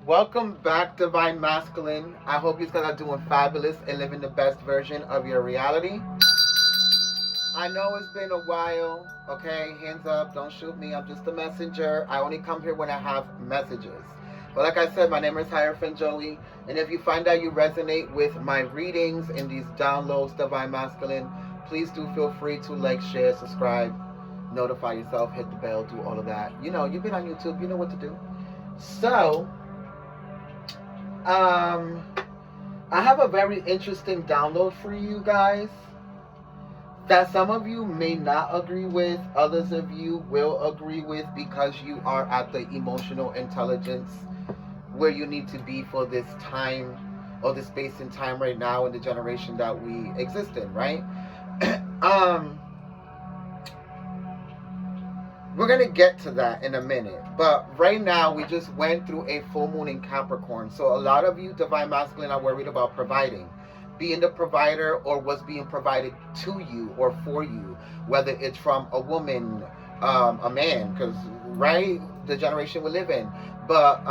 Welcome back, Divine Masculine. I hope you guys are doing fabulous and living the best version of your reality. I know it's been a while, okay? Hands up, don't shoot me. I'm just a messenger. I only come here when I have messages. But like I said, my name is Hierophant Joey. And if you find out you resonate with my readings and these downloads, Divine Masculine, please do feel free to like, share, subscribe, notify yourself, hit the bell, do all of that. You know, you've been on YouTube, you know what to do. So, I have a very interesting download for you guys that some of you may not agree with, others of you will agree with because you are at the emotional intelligence where you need to be for this time or this space and time right now in the generation that we exist in, right? We're going to get to that in a minute. But right now, we just went through a full moon in Capricorn. So a lot of you, Divine Masculine, are worried about providing. Being the provider or what's being provided to you or for you. Whether it's from a woman, a man. Because, right, the generation we live in. But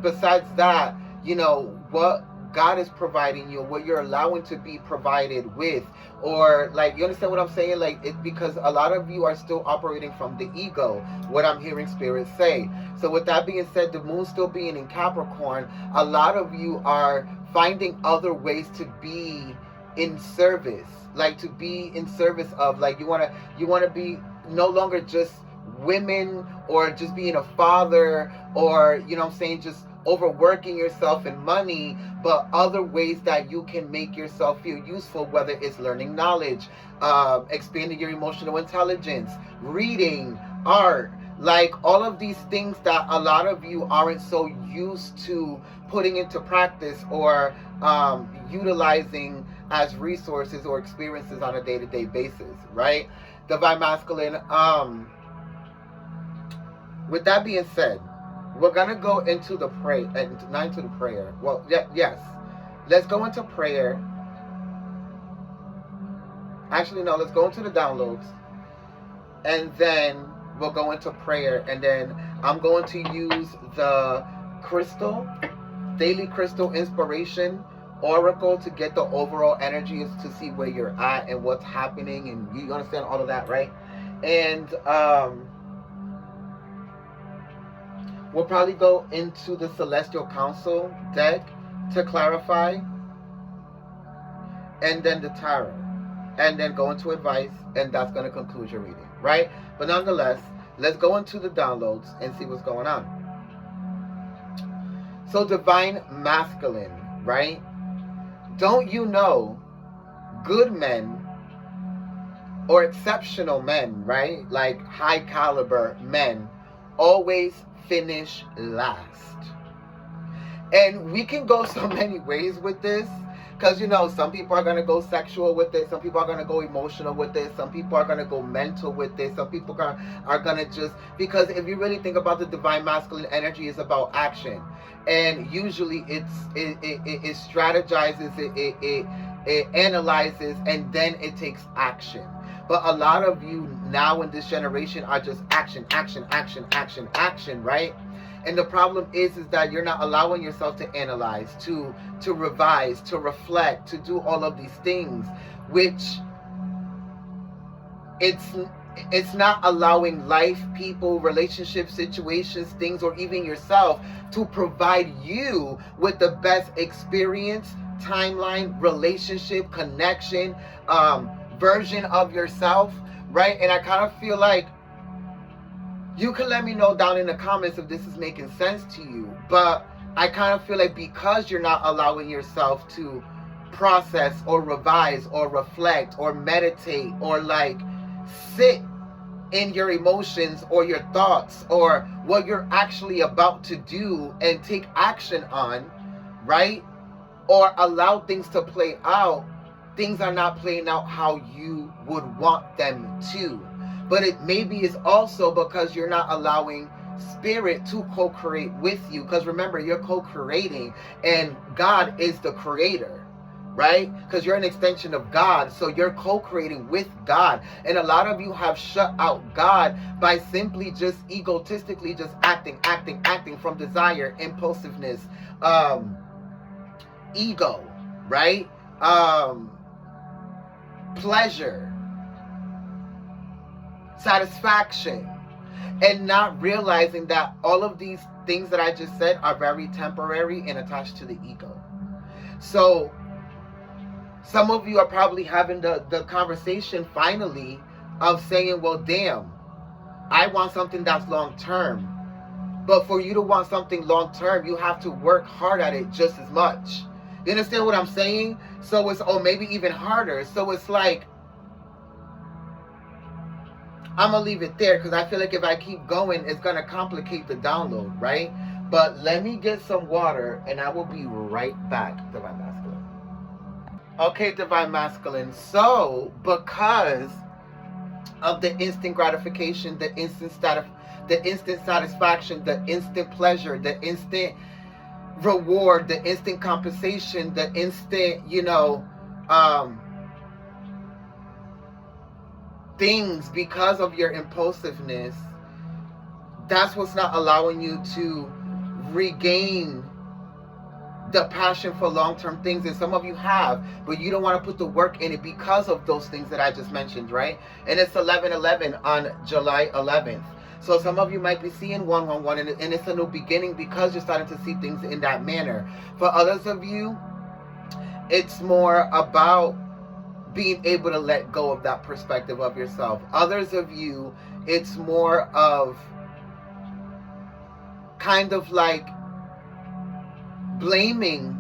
besides that, you know, what God is providing you, what you're allowing to be provided with, or like, you understand what I'm saying? Like, it because a lot of you are still operating from the ego, what I'm hearing Spirit say. So with that being said, the moon still being in Capricorn, a lot of you are finding other ways to be in service, like to be in service of, like, you want to be no longer just women or just being a father, or, you know what I'm saying, just overworking yourself in money, but other ways that you can make yourself feel useful, whether it's learning knowledge, expanding your emotional intelligence, reading, art, like all of these things that a lot of you aren't so used to putting into practice or utilizing as resources or experiences on a day-to-day basis, right? Divine Masculine. With that being said, we're going to go into the prayer, not into the prayer. Well, yes. Let's go into prayer. Actually, no, let's go into the downloads. And then we'll go into prayer. And then I'm going to use the crystal, daily crystal inspiration oracle to get the overall energy to see where you're at and what's happening. And you understand all of that, right? And, we'll probably go into the Celestial Council deck to clarify, and then the tarot, and then go into advice, and that's going to conclude your reading, right? But nonetheless, let's go into the downloads and see what's going on. So, Divine Masculine, right? Don't you know good men or exceptional men, right? Like high caliber men always finish last. And we can go so many ways with this, because, you know, some people are going to go sexual with it, some people are going to go emotional with it, some people are going to go mental with it, some people are going to just, because if you really think about the Divine Masculine energy, is about action. And usually it strategizes, it analyzes, and then it takes action. But a lot of you now in this generation are just action, action, action, action, action, right? And the problem is that you're not allowing yourself to analyze, to revise, to reflect, to do all of these things, which it's not allowing life, people, relationships, situations, things, or even yourself to provide you with the best experience, timeline, relationship, connection, version of yourself, right? And I kind of feel like you can let me know down in the comments if this is making sense to you, but I kind of feel like because you're not allowing yourself to process or revise or reflect or meditate or like sit in your emotions or your thoughts or what you're actually about to do and take action on, right? Or allow things to play out, things are not playing out how you would want them to. But it maybe is also because you're not allowing Spirit to co-create with you. Because remember, you're co-creating and God is the creator, right? Because you're an extension of God, so you're co-creating with God. And a lot of you have shut out God by simply just egotistically just acting from desire, impulsiveness, ego, right? Pleasure, satisfaction, and not realizing that all of these things that I just said are very temporary and attached to the ego. So some of you are probably having the conversation finally of saying, well, damn, I want something that's long term. But for you to want something long term, you have to work hard at it just as much. You understand what I'm saying? So it's, or maybe even harder. So it's like, I'm going to leave it there because I feel like if I keep going, it's going to complicate the download, right? But let me get some water and I will be right back, Divine Masculine. Okay, Divine Masculine. So, because of the instant gratification, the instant satisfaction, the instant pleasure, the instant reward, the instant compensation, the instant, things, because of your impulsiveness, that's what's not allowing you to regain the passion for long-term things. And some of you have, but you don't want to put the work in it because of those things that I just mentioned, right? And it's 11/11 on July 11th. So some of you might be seeing 111, and it's a new beginning because you're starting to see things in that manner. For others of you, it's more about being able to let go of that perspective of yourself. Others of you, it's more of kind of like blaming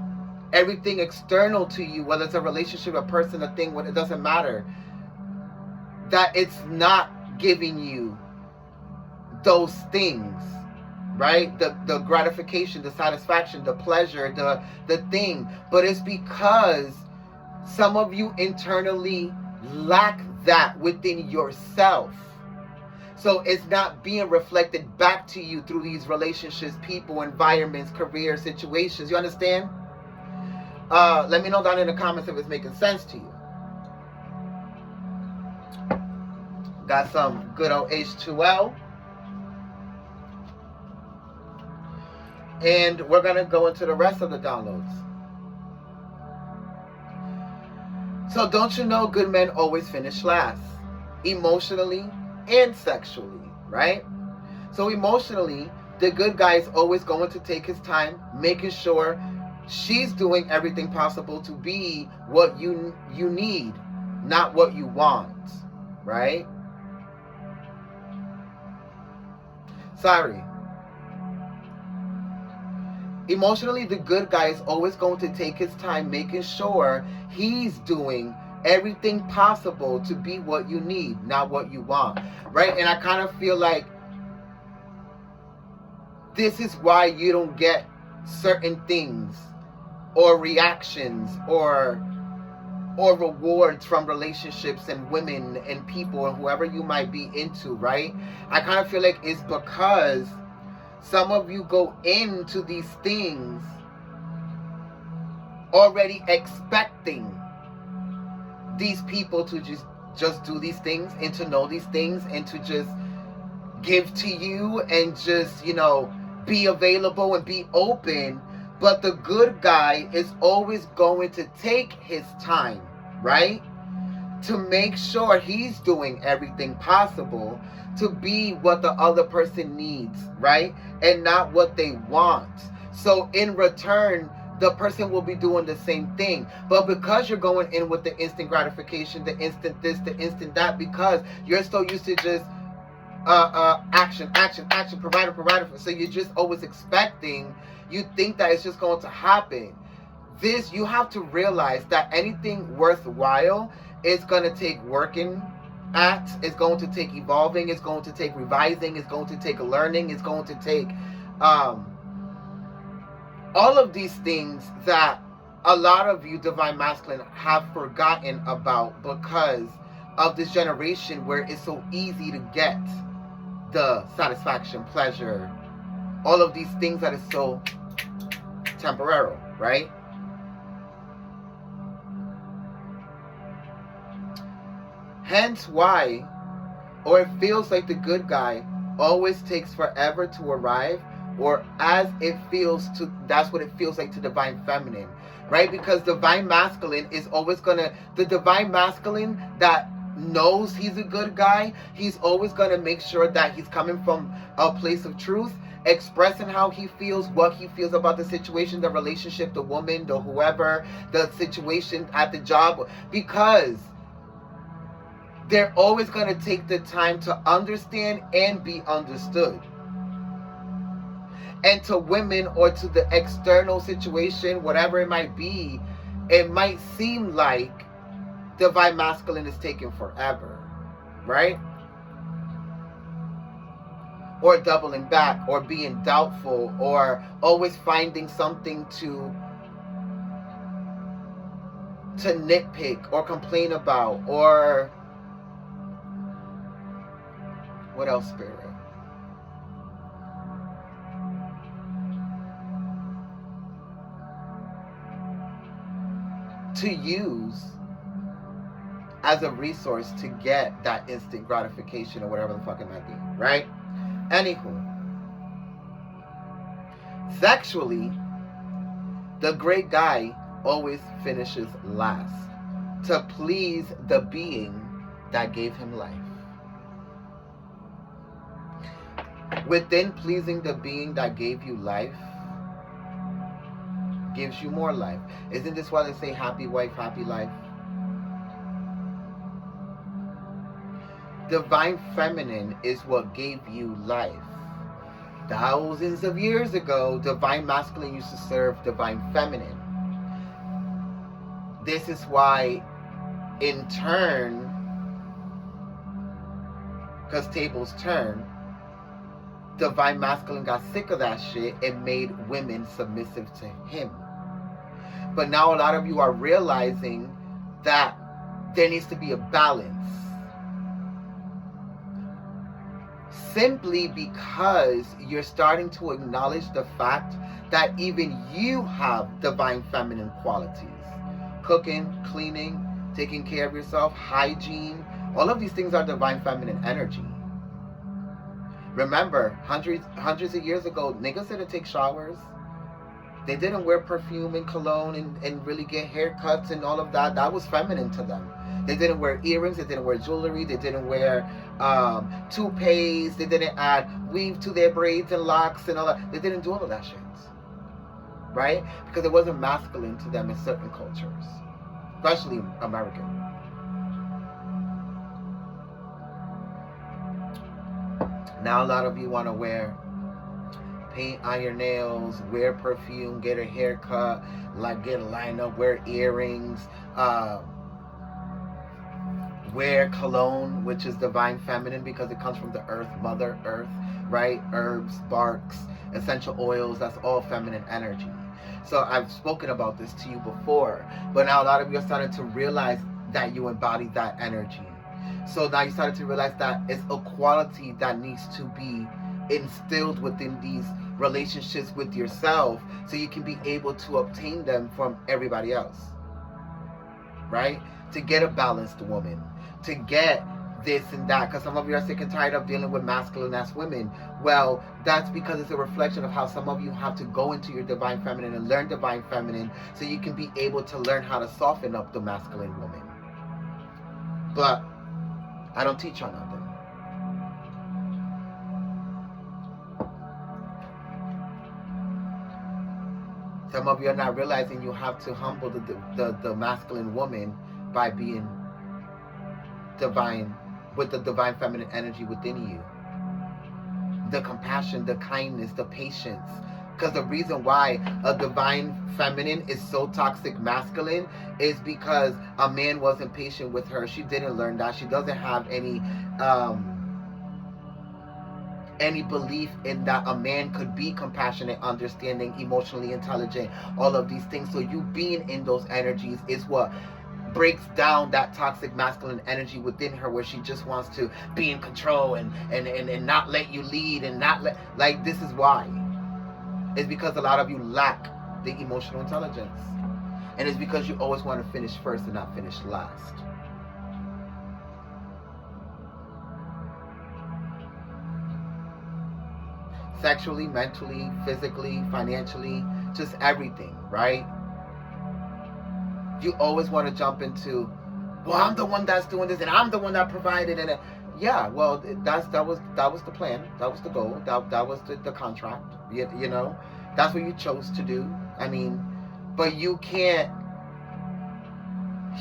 everything external to you, whether it's a relationship, a person, a thing, it doesn't matter, that it's not giving you those things, right? The gratification, the satisfaction, the pleasure, the thing. But it's because some of you internally lack that within yourself. So it's not being reflected back to you through these relationships, people, environments, career situations. You understand? Let me know down in the comments if it's making sense to you. Got some good old H2L. And we're going to go into the rest of the downloads. So don't you know good men always finish last, emotionally and sexually, right? So emotionally, the good guy is always going to take his time, making sure she's doing everything possible to be what you need, not what you want, right? Sorry. Emotionally, the good guy is always going to take his time, making sure he's doing everything possible to be what you need, not what you want, right? And I kind of feel like this is why you don't get certain things or reactions or rewards from relationships and women and people and whoever you might be into, right? I kind of feel like it's because some of you go into these things already expecting these people to just do these things and to know these things and to just give to you and just, be available and be open. But the good guy is always going to take his time, right? To make sure he's doing everything possible to be what the other person needs, right? And not what they want. So in return, the person will be doing the same thing. But because you're going in with the instant gratification, the instant this, the instant that, because you're so used to just action, provider. So you're just always expecting, you think that it's just going to happen. This, you have to realize that anything worthwhile is going to take working at, it's going to take evolving, it's going to take revising, it's going to take learning, it's going to take all of these things that a lot of you Divine Masculine have forgotten about because of this generation where it's so easy to get the satisfaction, pleasure, all of these things that is so temporary, right? Hence why, or it feels like the good guy always takes forever to arrive, or as it feels to, that's what it feels like to divine feminine, right? Because divine masculine is always gonna, the divine masculine that knows he's a good guy, he's always gonna make sure that he's coming from a place of truth, expressing how he feels, what he feels about the situation, the relationship, the woman, the whoever, the situation at the job, because they're always going to take the time to understand and be understood. And to women, or to the external situation, whatever it might be, it might seem like divine masculine is taking forever, right? Or doubling back, or being doubtful, or always finding something to nitpick or complain about, or what else, Spirit? To use as a resource to get that instant gratification, or whatever the fuck it might be, right? Anywho, sexually, the great guy always finishes last to please the being that gave him life. Within pleasing the being that gave you life, gives you more life. Isn't this why they say happy wife, happy life? Divine feminine is what gave you life. Thousands of years ago, divine masculine used to serve divine feminine. This is why, in turn, because tables turn, divine masculine got sick of that shit and made women submissive to him. But now a lot of you are realizing that there needs to be a balance. Simply because you're starting to acknowledge the fact that even you have divine feminine qualities. Cooking, cleaning, taking care of yourself, hygiene, all of these things are divine feminine energy. Remember, hundreds of years ago, niggas didn't take showers. They didn't wear perfume and cologne and really get haircuts and all of that. That was feminine to them. They didn't wear earrings. They didn't wear jewelry. They didn't wear toupees. They didn't add weave to their braids and locks and all that. They didn't do all of that shit. Right? Because it wasn't masculine to them in certain cultures. Especially American. Now a lot of you want to wear paint on your nails, wear perfume, get a haircut, like get a lineup, wear earrings, wear cologne, which is divine feminine because it comes from the earth, Mother Earth, right? Herbs, barks, essential oils, that's all feminine energy. So I've spoken about this to you before, but now a lot of you are starting to realize that you embody that energy. So now you started to realize that it's a quality that needs to be instilled within these relationships with yourself so you can be able to obtain them from everybody else. Right? To get a balanced woman. To get this and that. Because some of you are sick and tired of dealing with masculine ass women. Well, that's because it's a reflection of how some of you have to go into your divine feminine and learn divine feminine so you can be able to learn how to soften up the masculine woman. But I don't teach on nothing. Some of you are not realizing you have to humble the masculine woman by being divine, with the divine feminine energy within you. The compassion, the kindness, the patience. Because the reason why a divine feminine is so toxic masculine is because a man wasn't patient with her. She didn't learn that. She doesn't have any belief in that a man could be compassionate, understanding, emotionally intelligent, all of these things. So you being in those energies is what breaks down that toxic masculine energy within her, where she just wants to be in control and not let you lead and not let, like, this is why. It's because a lot of you lack the emotional intelligence. And it's because you always want to finish first and not finish last. Sexually, mentally, physically, financially, just everything, right? You always want to jump into, well, I'm the one that's doing this and I'm the one that provided, and yeah, well, that was the plan, that was the goal, that was the contract, you know, that's what you chose to do. I mean, but you can't.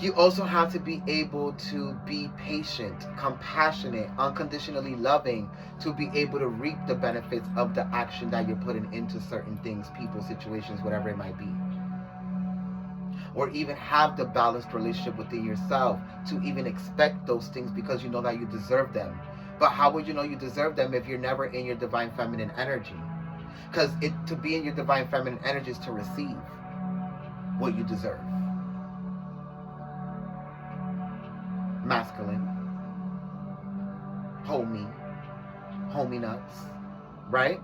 You also have to be able to be patient, compassionate, unconditionally loving, to be able to reap the benefits of the action that you're putting into certain things, people, situations, whatever it might be. Or even have the balanced relationship within yourself to even expect those things, because you know that you deserve them. But how would you know you deserve them if you're never in your divine feminine energy? Because to be in your divine feminine energy is to receive what you deserve. Masculine, homie nuts, right?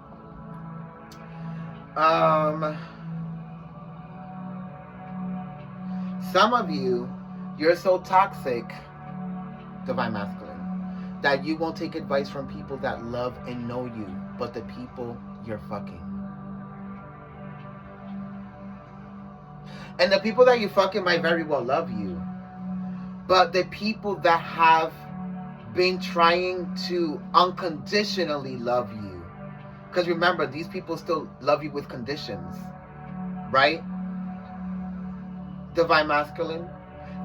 Some of you're so toxic, divine masculine, that you won't take advice from people that love and know you, but the people you're fucking. And the people that you fucking might very well love you, but the people that have been trying to unconditionally love you, because remember, these people still love you with conditions, right? Divine masculine,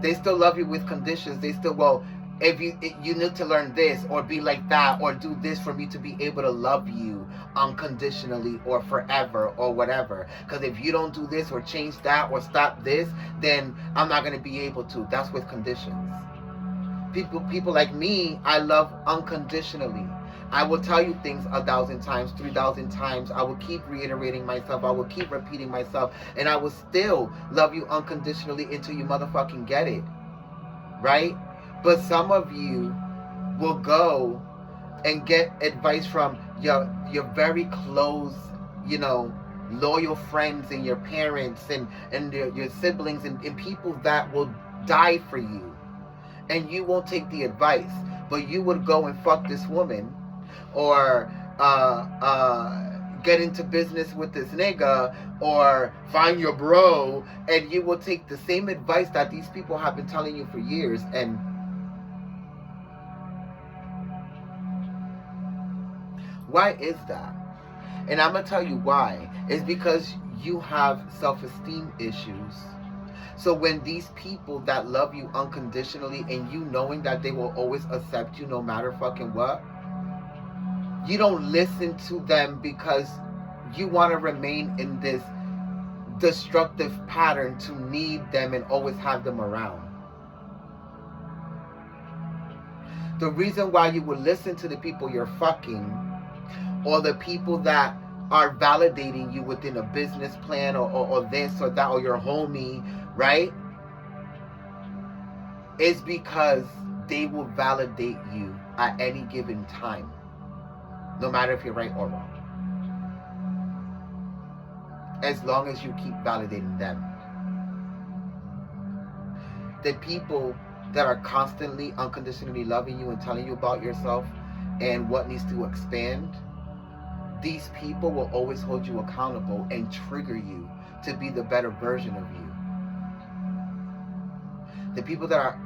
they still love you with conditions. They still, well, if you need to learn this or be like that or do this for me to be able to love you unconditionally or forever or whatever, because if you don't do this or change that or stop this, then I'm not going to be able to. That's with conditions. People like me, I love unconditionally. I will tell you things 1,000 times, 3,000 times. I will keep reiterating myself. I will keep repeating myself. And I will still love you unconditionally until you motherfucking get it. Right? But some of you will go and get advice from your very close, loyal friends and your parents and your siblings and people that will die for you. And you won't take the advice. But you would go and fuck this woman or get into business with this nigga or find your bro, and you will take the same advice that these people have been telling you for years. And why is that? And I'm going to tell you why. It's because you have self-esteem issues. So when these people that love you unconditionally and you knowing that they will always accept you no matter fucking what, you don't listen to them because you want to remain in this destructive pattern to need them and always have them around. The reason why you will listen to the people you're fucking or the people that are validating you within a business plan or this or that or your homie, right? Is because they will validate you at any given time. No matter if you're right or wrong. As long as you keep validating them. The people that are constantly unconditionally loving you and telling you about yourself and what needs to expand, these people will always hold you accountable and trigger you to be the better version of you. The people that are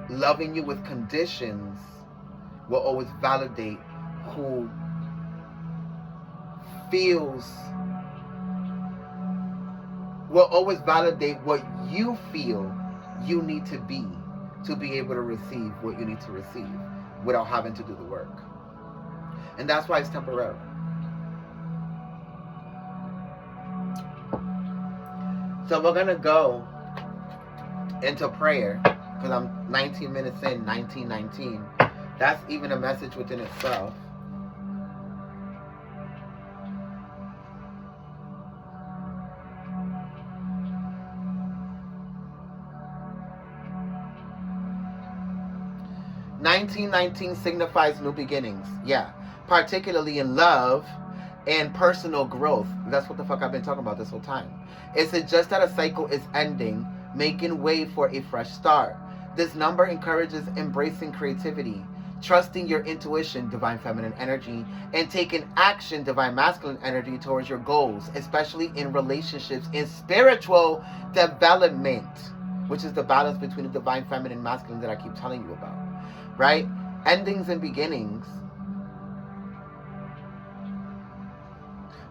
loving you with conditions will always validate who will always validate what you feel you need to be able to receive what you need to receive without having to do the work. And that's why it's temporary. So we're going to go into prayer because I'm 19 minutes in, 1919. That's even a message within itself. (1919) signifies new beginnings. Yeah. Particularly in love and personal growth. That's what the fuck I've been talking about this whole time. It suggests that a cycle is ending, making way for a fresh start. This number encourages embracing creativity, trusting your intuition, divine feminine energy, and taking action, divine masculine energy, towards your goals, especially in relationships, in spiritual development, which is the balance between the divine feminine and masculine that I keep telling you about, right? Endings and beginnings.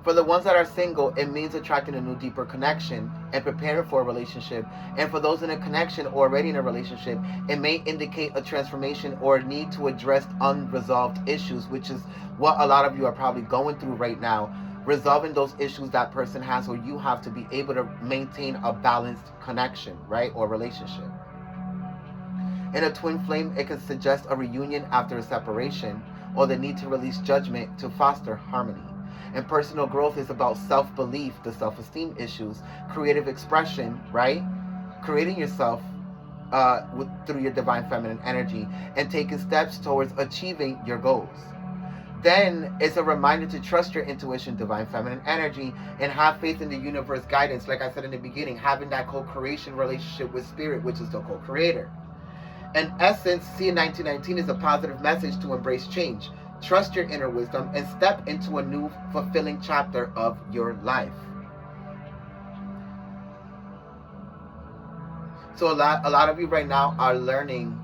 For the ones that are single, it means attracting a new, deeper connection and preparing for a relationship. And for those in a connection or already in a relationship, it may indicate a transformation or a need to address unresolved issues, which is what a lot of you are probably going through right now. Resolving those issues that person has or you have to be able to maintain a balanced connection, right? Or relationship. In a twin flame, it can suggest a reunion after a separation or the need to release judgment to foster harmony. And personal growth is about self-belief, the self-esteem issues, creative expression, right? Creating yourself through your divine feminine energy and taking steps towards achieving your goals. Then it's a reminder to trust your intuition, divine feminine energy, and have faith in the universe guidance. Like I said in the beginning, having that co-creation relationship with spirit, which is the co-creator. In essence, see 1919 is a positive message to embrace change. Trust your inner wisdom and step into a new fulfilling chapter of your life. So a lot of you right now are learning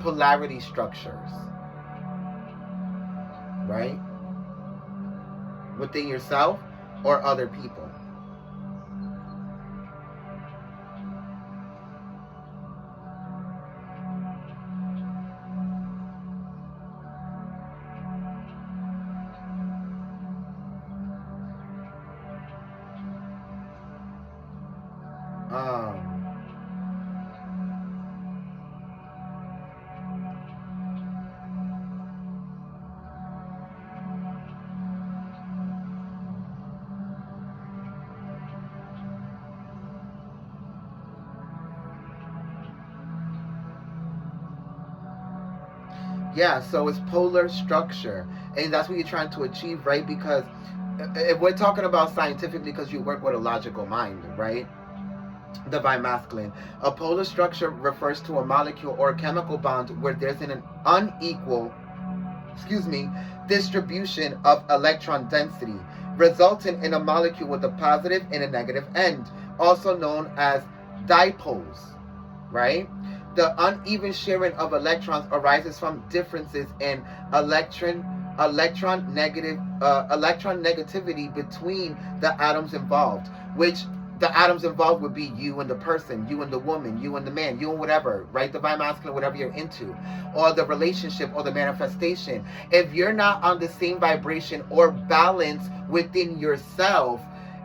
polarity structures, right? Within yourself or other people. Yeah, so it's polar structure, and that's what you're trying to achieve, right? Because if we're talking about scientifically, because you work with a logical mind, right? Divine masculine. A polar structure refers to a molecule or a chemical bond where there's an unequal, distribution of electron density, resulting in a molecule with a positive and a negative end, also known as dipoles, right? The uneven sharing of electrons arises from differences in electron negativity between the atoms involved, which the atoms involved would be you and the person, you and the woman, you and the man, you and whatever, right? Divine masculine, whatever you're into, or the relationship or the manifestation. If you're not on the same vibration or balance within yourself,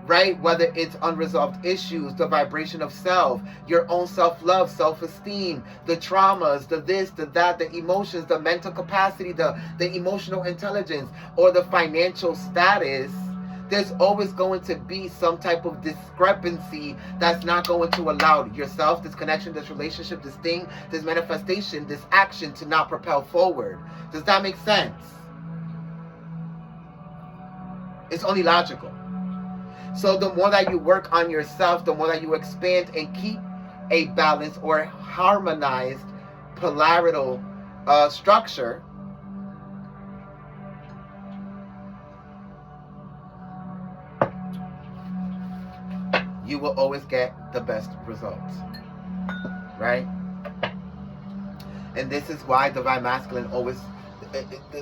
right? Whether it's unresolved issues, the vibration of self, your own self-love, self-esteem, the traumas, the this, the that, the emotions, the mental capacity, the emotional intelligence, or the financial status, there's always going to be some type of discrepancy that's not going to allow yourself, this connection, this relationship, this thing, this manifestation, this action to not propel forward. Does that make sense? It's only logical. So the more that you work on yourself, the more that you expand and keep a balanced or harmonized polarital structure, you will always get the best results, right? And this is why divine masculine always,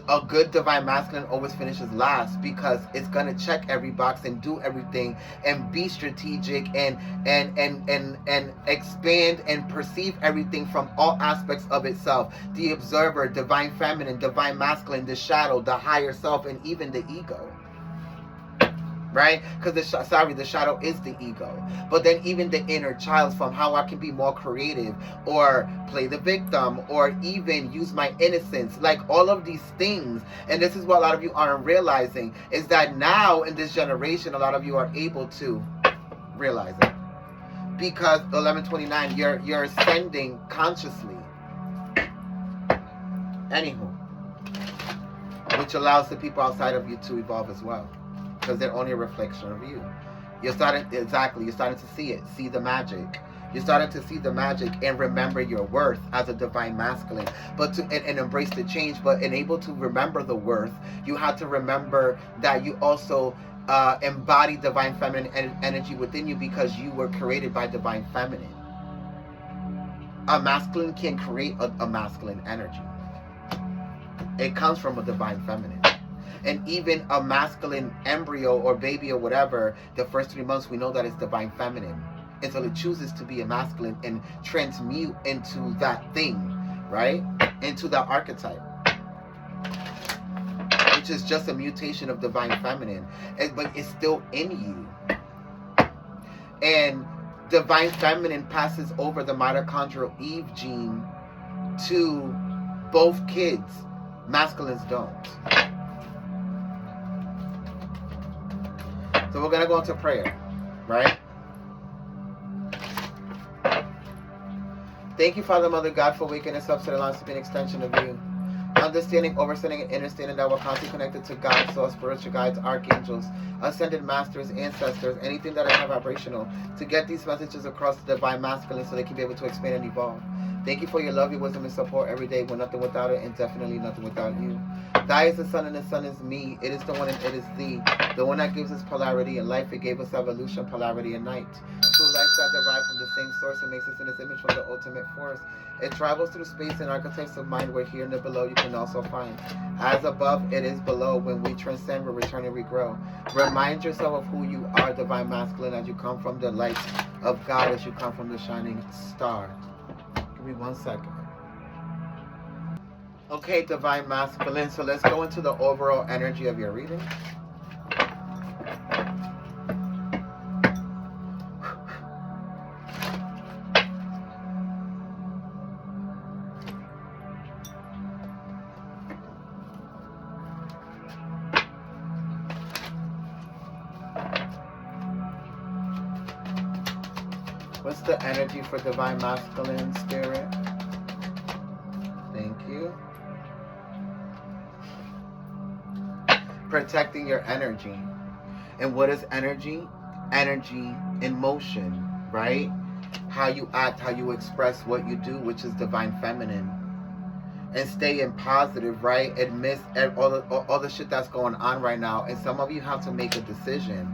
a good divine masculine always finishes last, because it's going to check every box and do everything and be strategic and expand and perceive everything from all aspects of itself. The observer, divine feminine, divine masculine, the shadow, the higher self, and even the ego. Right? Because the shadow is the ego. But then even the inner child, from how I can be more creative or play the victim or even use my innocence, like all of these things. And this is what a lot of you aren't realizing, is that now in this generation, a lot of you are able to realize it. Because 1129, you're ascending consciously. Anywho, which allows the people outside of you to evolve as well. Because they're only a reflection of you. You're starting to see it, see the magic. You're starting to see the magic and remember your worth as a divine masculine, but and embrace the change. But and able to remember the worth, you have to remember that you also embody divine feminine energy within you, because you were created by divine feminine. A masculine can create a masculine energy. It comes from a divine feminine. And even a masculine embryo or baby or whatever, the first 3 months we know that it's divine feminine until it chooses to be a masculine and transmute into that thing, right? Into that archetype, which is just a mutation of divine feminine, but it's still in you. And divine feminine passes over the mitochondrial Eve gene to both kids. Masculines don't. So we're going to go into prayer, right? Thank you, Father, Mother, God, for waking us up so that allows us to be an extension of you. Understanding, overstanding, and understanding that we're constantly connected to God, source, spiritual guides, archangels, ascended masters, ancestors, anything that is high vibrational, to get these messages across the divine masculine so they can be able to expand and evolve. Thank you for your love, your wisdom, and support every day. We're nothing without it, and definitely nothing without you. Thy is the sun, and the sun is me. It is the one, and it is thee. The one that gives us polarity in life. It gave us evolution, polarity in night. Two lights that derive from the same source and makes us in its image from the ultimate force. It travels through space and archetypes of mind where here and the below you can also find. As above, it is below. When we transcend, we return and regrow. Remind yourself of who you are, divine masculine, as you come from the light of God, as you come from the shining star. Give me 1 second. Okay, divine masculine, so let's go into the overall energy of your reading. What's the energy for divine masculine, spirit? Thank you. Protecting your energy. And what is energy? Energy in motion, right? How you act, how you express what you do, which is divine feminine. And stay in positive, right? And miss all the shit that's going on right now. And some of you have to make a decision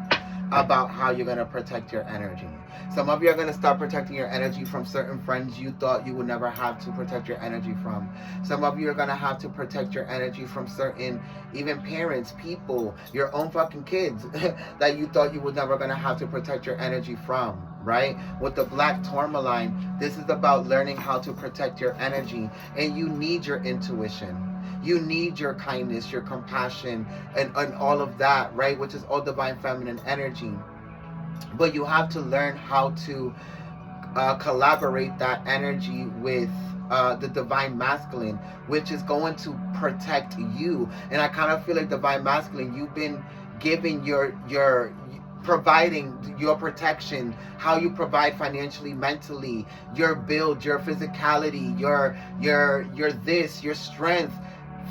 about how you're going to protect your energy. Some of you are going to start protecting your energy from certain friends you thought you would never have to protect your energy from. Some of you are going to have to protect your energy from certain, even parents, people, your own fucking kids that you thought you were never going to have to protect your energy from, right? With the black tourmaline, this is about learning how to protect your energy, and you need your intuition. You need your kindness, your compassion, and all of that, right? Which is all divine feminine energy. But you have to learn how to collaborate that energy with the divine masculine, which is going to protect you. And I kind of feel like divine masculine, you've been giving your providing your protection, how you provide financially, mentally, your build, your physicality, your this, your strength,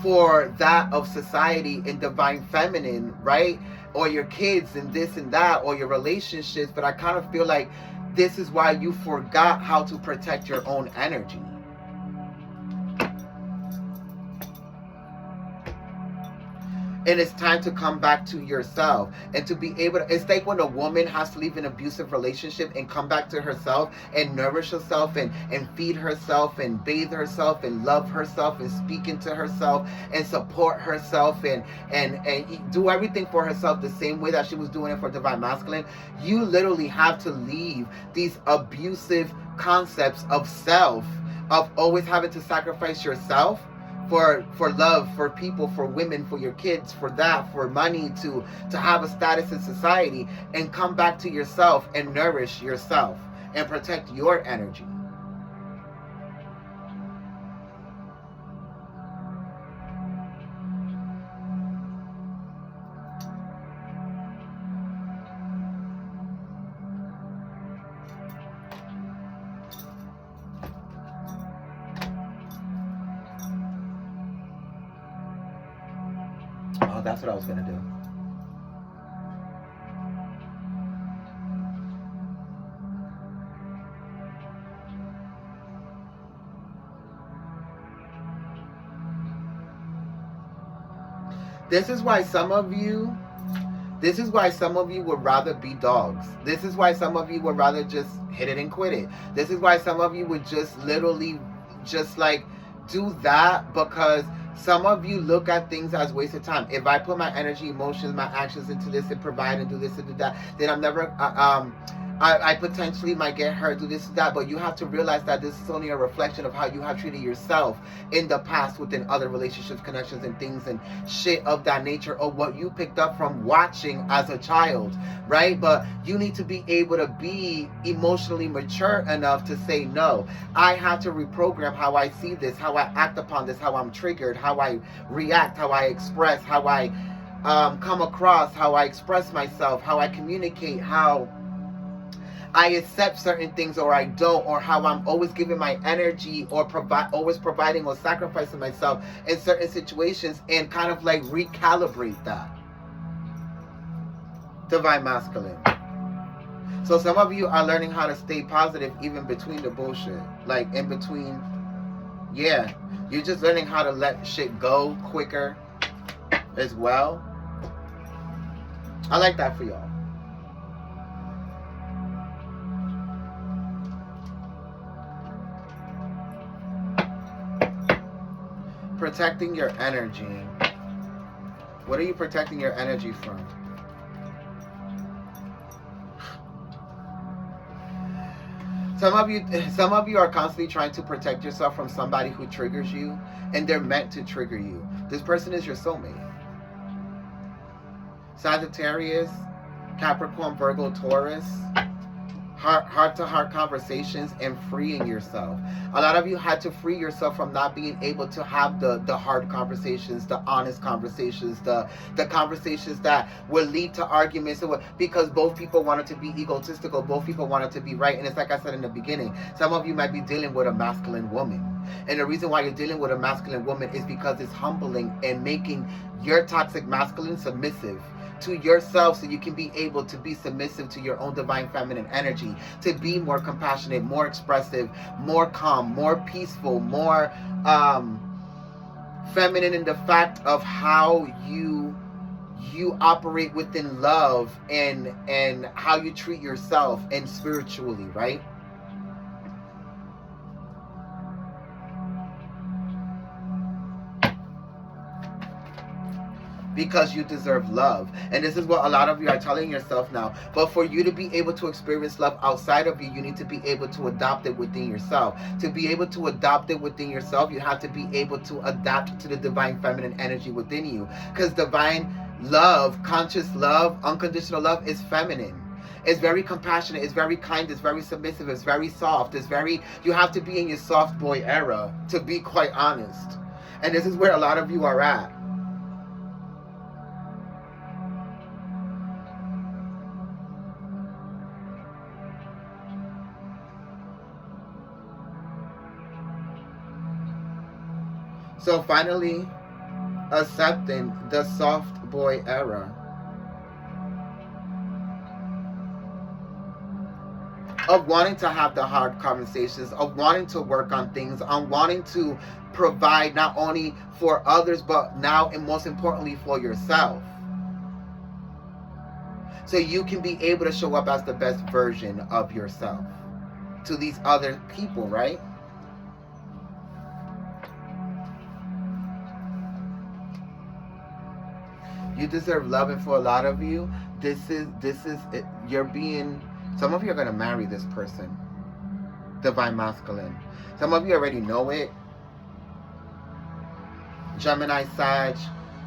for that of society in divine feminine, right? Or your kids and this and that, or your relationships. But I kind of feel like this is why you forgot how to protect your own energy. And it's time to come back to yourself and to be able to, it's like when a woman has to leave an abusive relationship and come back to herself and nourish herself and feed herself and bathe herself and love herself and speak into herself and support herself and do everything for herself the same way that she was doing it for divine masculine. You literally have to leave these abusive concepts of self, of always having to sacrifice yourself for love, for people, for women, for your kids, for that, for money, to have a status in society, and come back to yourself and nourish yourself and protect your energy. Oh, that's what I was going to do. This is why some of you, this is why some of you would rather be dogs. This is why some of you would rather just hit it and quit it. This is why some of you would just literally just like do that, because some of you look at things as waste of time. If I put my energy, emotions, my actions into this and provide and do this and do that, then I'm never I potentially might get hurt, do this and that. But you have to realize that this is only a reflection of how you have treated yourself in the past within other relationships, connections, and things and shit of that nature, or what you picked up from watching as a child, right? But you need to be able to be emotionally mature enough to say, no, I have to reprogram how I see this, how I act upon this, how I'm triggered, how I react, how I express, how I come across, how I express myself, how I communicate, how I accept certain things or I don't, or how I'm always giving my energy or always providing or sacrificing myself in certain situations, and kind of like recalibrate that. Divine Masculine. So some of you are learning how to stay positive even between the bullshit. Like in between, yeah. You're just learning how to let shit go quicker as well. I like that for y'all. Protecting your energy. What are you protecting your energy from? Some of you are constantly trying to protect yourself from somebody who triggers you, and they're meant to trigger you. This person is your soulmate. Sagittarius, Capricorn, Virgo, Taurus. Heart-to-heart conversations and freeing yourself. A lot of you had to free yourself from not being able to have the hard conversations, the honest conversations, the conversations that would lead to arguments, because both people wanted to be egotistical, both people wanted to be right. And it's like I said in the beginning, some of you might be dealing with a masculine woman. And the reason why you're dealing with a masculine woman is because it's humbling and making your toxic masculine submissive to yourself, so you can be able to be submissive to your own divine feminine energy, to be more compassionate, more expressive, more calm, more peaceful, more feminine in the fact of how you operate within love and how you treat yourself and spiritually, right? Because you deserve love. And this is what a lot of you are telling yourself now. But for you to be able to experience love outside of you, you need to be able to adopt it within yourself. To be able to adopt it within yourself, you have to be able to adapt to the divine feminine energy within you. Because divine love, conscious love, unconditional love is feminine. It's very compassionate, it's very kind, it's very submissive, it's very soft, you have to be in your soft boy era, to be quite honest. And this is where a lot of you are at. So finally, accepting the soft boy era. Of wanting to have the hard conversations, of wanting to work on things, on wanting to provide not only for others, but now and most importantly for yourself. So you can be able to show up as the best version of yourself to these other people, right? You deserve love, and for a lot of you, this is it. You're being, some of you are going to marry this person, divine masculine. Some of you already know it. Gemini, Sag,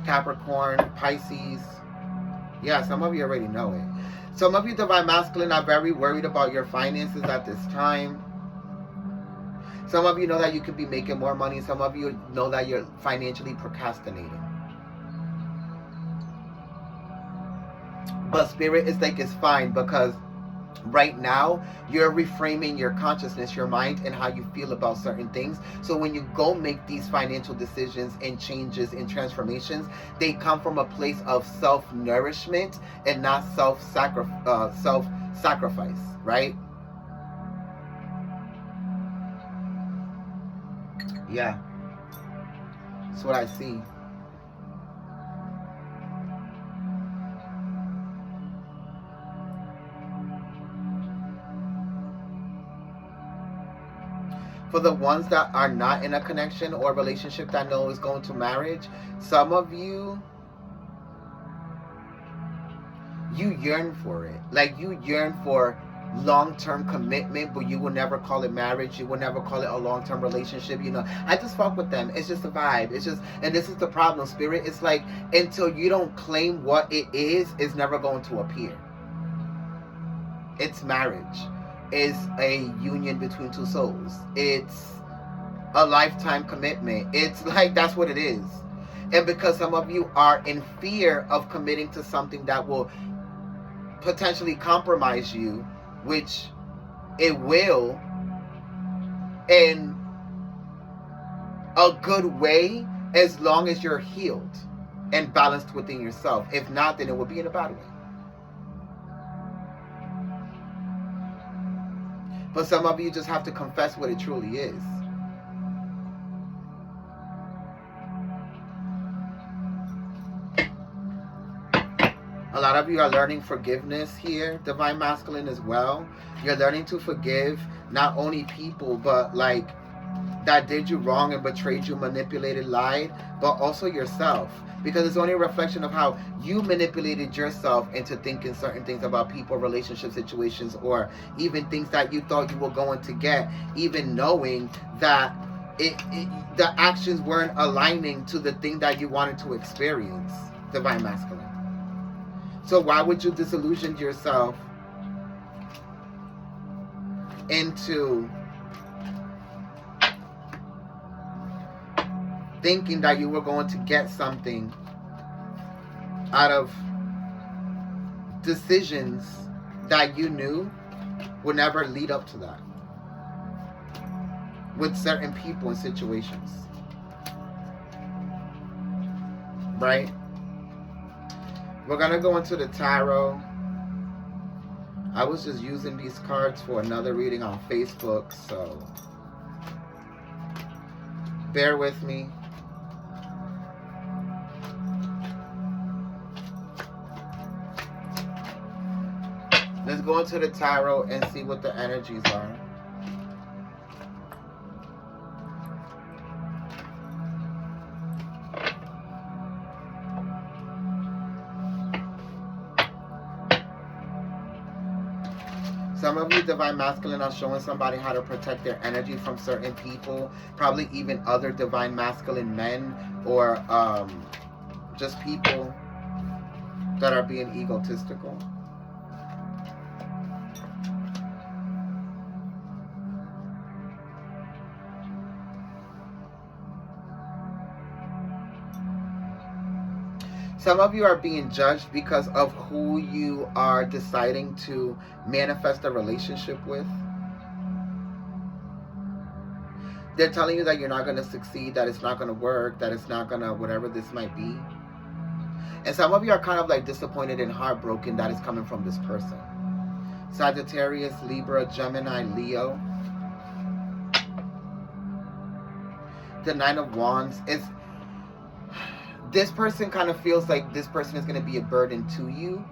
Capricorn, Pisces. Yeah, some of you already know it. Some of you divine masculine are very worried about your finances at this time. Some of you know that you could be making more money. Some of you know that you're financially procrastinating. But spirit is like, it's fine, because right now you're reframing your consciousness, your mind, and how you feel about certain things. So when you go make these financial decisions and changes and transformations, they come from a place of self-nourishment and not self-sacrifice, right? Yeah, that's what I see. For the ones that are not in a connection or relationship that know is going to marriage, some of you, you yearn for it. Like, you yearn for long-term commitment, but you will never call it marriage. You will never call it a long-term relationship. You know, I just fuck with them. It's just a vibe. It's just, and this is the problem, Spirit. It's like, until you don't claim what it is, it's never going to appear. It's marriage. It's a union between two souls. It's a lifetime commitment. It's like, that's what it is. And because some of you are in fear of committing to something that will potentially compromise you, which it will, in a good way, as long as you're healed and balanced within yourself. If not, then it will be in a bad way. But some of you just have to confess what it truly is. A lot of you are learning forgiveness here, Divine Masculine, as well. You're learning to forgive not only people, but like that did you wrong and betrayed you, manipulated, lied, but also yourself. Because it's only a reflection of how you manipulated yourself into thinking certain things about people, relationship situations, or even things that you thought you were going to get, even knowing that the actions weren't aligning to the thing that you wanted to experience, Divine Masculine. So why would you disillusion yourself into thinking that you were going to get something out of decisions that you knew would never lead up to that with certain people and situations? Right? We're going to go into the tarot. I was just using these cards for another reading on Facebook, so bear with me. Let's go into the tarot and see what the energies are. Some of you, Divine Masculine, are showing somebody how to protect their energy from certain people, probably even other Divine Masculine men, or just people that are being egotistical. Some of you are being judged because of who you are deciding to manifest a relationship with. They're telling you that you're not going to succeed, that it's not going to work, that it's not going to, whatever this might be. And some of you are kind of like disappointed and heartbroken that it's coming from this person. Sagittarius, Libra, Gemini, Leo. The Nine of Wands is... This person kind of feels like this person is going to be a burden to you.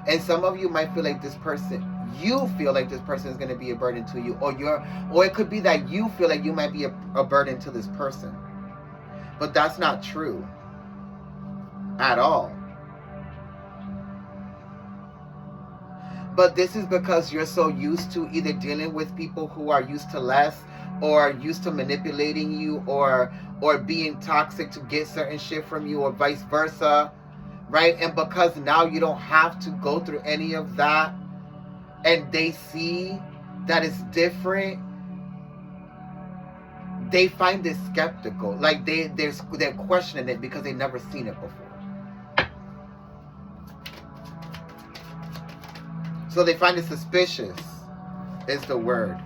And some of you might feel like this person, you feel like this person is going to be a burden to you. Or it could be that you feel like you might be a burden to this person. But that's not true at all. But this is because you're so used to either dealing with people who are used to less, or used to manipulating you, or being toxic to get certain shit from you, or vice versa, right? And because now you don't have to go through any of that, and they see that it's different, they find it skeptical. Like they're questioning it because they've never seen it before. So they find it suspicious, is the word,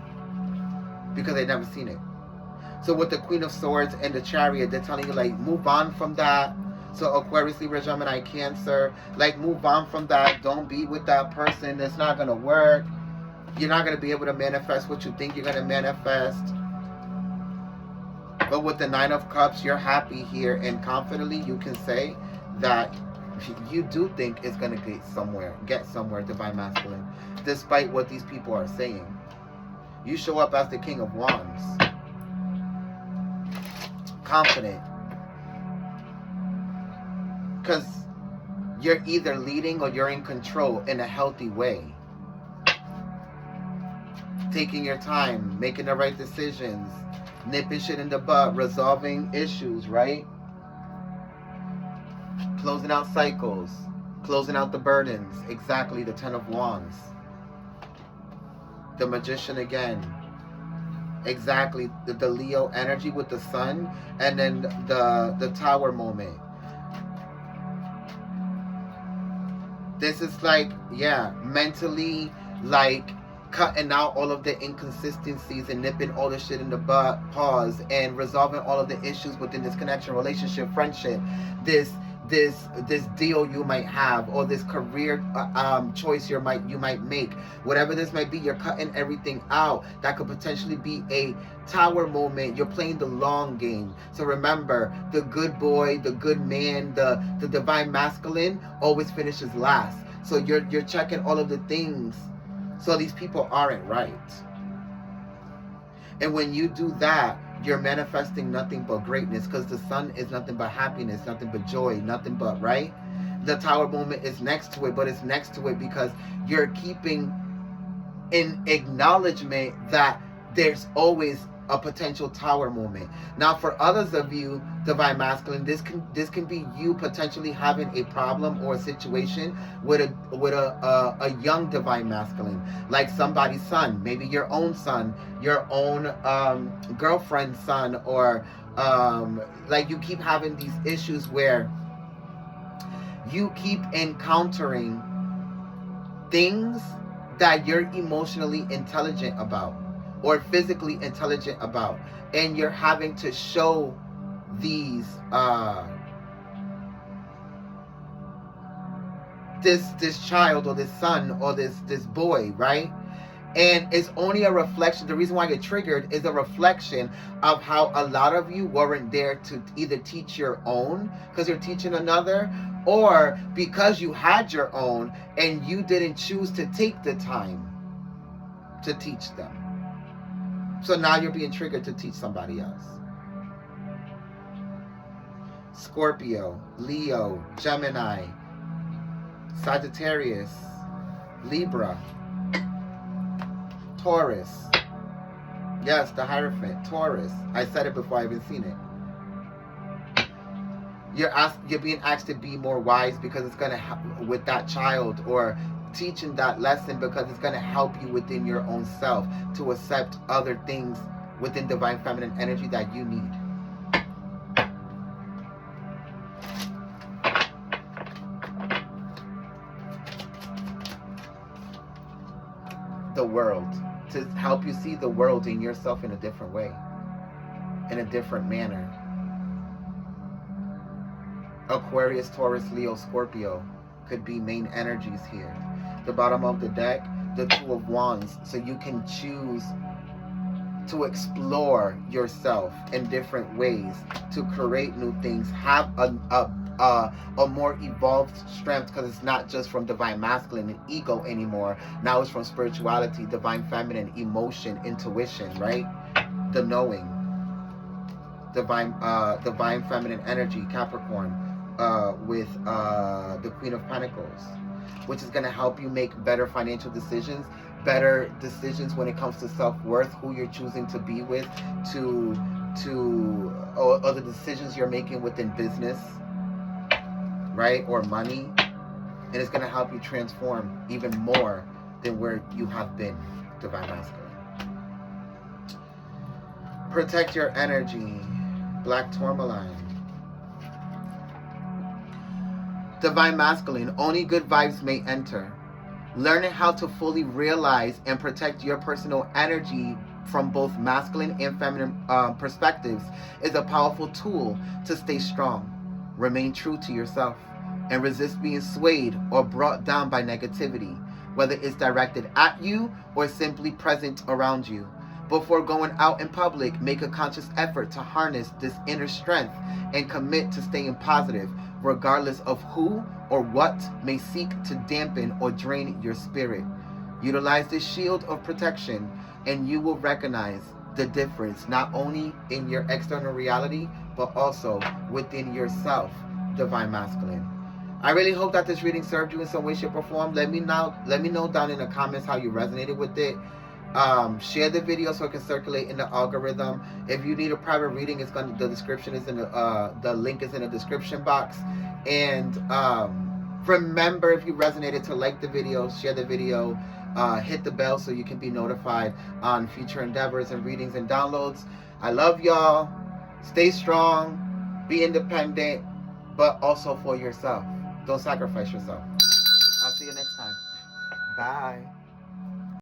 because they've never seen it. So with the Queen of Swords and the Chariot, they're telling you, like, move on from that. So Aquarius, Libra, Gemini, Cancer, like, move on from that. Don't be with that person. It's not going to work. You're not going to be able to manifest what you think you're going to manifest. But with the Nine of Cups, you're happy here, and confidently you can say that you do think it's going to get somewhere, Divine Masculine, despite what these people are saying. You show up as the King of Wands. confident. Because you're either leading or you're in control in a healthy way. Taking your time, making the right decisions, nipping shit in the butt, resolving issues, right? Closing out cycles, closing out the burdens. Exactly, the Ten of Wands. The Magician again. Exactly, the Leo energy with the Sun, and then the Tower moment. This is like, yeah, mentally, like, cutting out all of the inconsistencies and nipping all the shit in the butt, pause, and resolving all of the issues within this connection, relationship, friendship, this deal you might have, or this career choice you might make. Whatever this might be, you're cutting everything out. That could potentially be a Tower moment. You're playing the long game. So remember, the good boy, the good man, the divine masculine always finishes last. So you're checking all of the things. So these people aren't right. And when you do that, you're manifesting nothing but greatness, because the Sun is nothing but happiness, nothing but joy, nothing but, right? The Tower moment is next to it, but it's next to it because you're keeping in acknowledgement that there's always a potential Tower moment. Now, for others of you, divine masculine, this can be you potentially having a problem or a situation with a young divine masculine, like somebody's son, maybe your own son, your own girlfriend's son, or like you keep having these issues where you keep encountering things that you're emotionally intelligent about or physically intelligent about, and you're having to show these this child or this son or this boy, right? And it's only a reflection. The reason why I get triggered is a reflection of how a lot of you weren't there to either teach your own because you're teaching another, or because you had your own and you didn't choose to take the time to teach them. So now you're being triggered to teach somebody else. Scorpio, Leo, Gemini, Sagittarius, Libra, Taurus. Yes, the Hierophant, Taurus. I said it before I even seen it. You're being asked to be more wise because it's gonna help with that child, or teaching that lesson because it's gonna help you within your own self to accept other things within divine feminine energy that you need. The world, to help you see the world in yourself in a different way, in a different manner. Aquarius, Taurus, Leo, Scorpio could be main energies here. The bottom of the deck, the Two of Wands, so you can choose to explore yourself in different ways, to create new things, have a more evolved strength, because it's not just from divine masculine and ego anymore. Now it's from spirituality, divine feminine, emotion, intuition, right? The knowing, divine feminine energy, Capricorn, with the Queen of Pentacles, which is going to help you make better financial decisions, better decisions when it comes to self-worth, who you're choosing to be with, or the decisions you're making within business, right, or money. And it's going to help you transform even more than where you have been, divine masculine. Protect your energy, Black Tourmaline. Divine masculine, only good vibes may enter. Learning how to fully realize and protect your personal energy from both masculine and feminine perspectives is a powerful tool to stay strong. Remain true to yourself and resist being swayed or brought down by negativity, whether it's directed at you or simply present around you. Before going out in public, make a conscious effort to harness this inner strength and commit to staying positive, regardless of who or what may seek to dampen or drain your spirit. Utilize this shield of protection and you will recognize the difference, not only in your external reality, but also within yourself, Divine Masculine. I really hope that this reading served you in some way, shape, or form. Let me know down in the comments how you resonated with it. Share the video so it can circulate in the algorithm. If you need a private reading, the description is in the link is in the description box. And remember, if you resonated, to like the video, share the video, hit the bell so you can be notified on future endeavors and readings and downloads. I love y'all. Stay strong, be independent, but also for yourself. Don't sacrifice yourself. I'll see you next time. Bye.